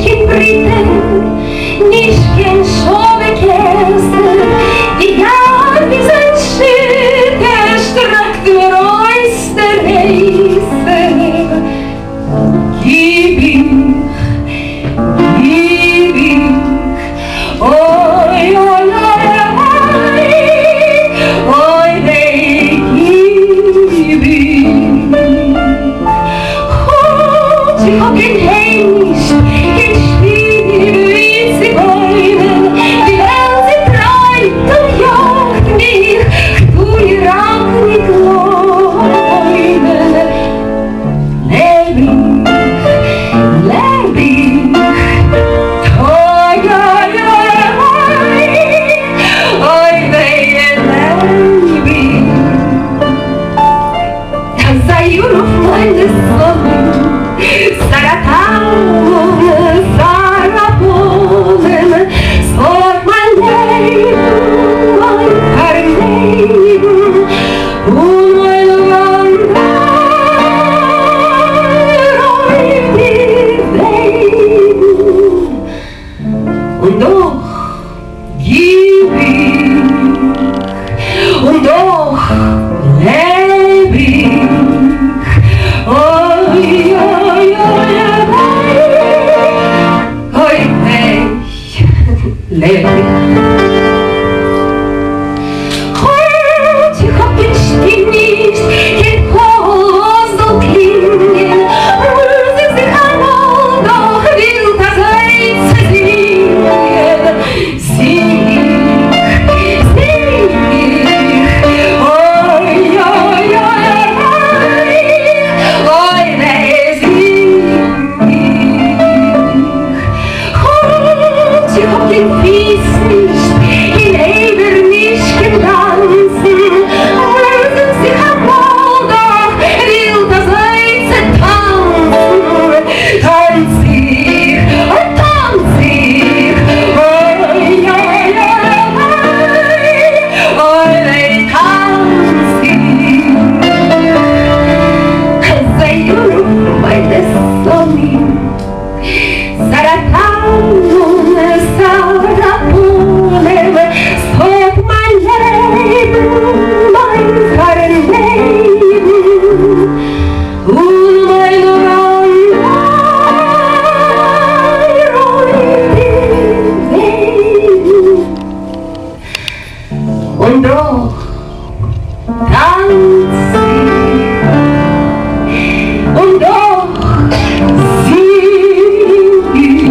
kein Briten, nicht kein Schobekäse, die Jahr wie sein Schild, der streckt mir aus der Reise. Gib ihm, oi, oi, oi, oi, oi, gib ihm. Sie hat kein Hecht, kein Spiel, wie sie wollen, die Welt treibt und jagt mich, du ihr auch nicht wollen. Leb ich, oi, oi, oi, oi, wehe, leb ich. Das sei auf meine Sonne, Saratonen, Saraponen, sport mein Leben, und mein Land, und doch gib ich, und doch leb ich, oi, oi, oi, ich leb ich hab den Stil nicht, kein Kohl soll klingen, Musik sich einmal, doch will das Eis singen. Sing, oi, oi, oi, nee, sing. Ich hab den Fies nicht, in Eber nicht getanzen, Musik sich einmal, doch will das Eis tanzen. Tanz ich, oi, oi, oi, tanz ich. Sei meine Sonne, Saratonen, Saraponen, sport mein Verleben, und mein Land, und doch tanz ich, und doch sing ich,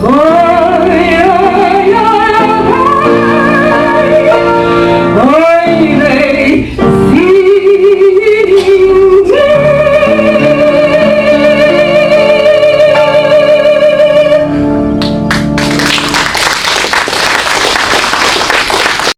oh.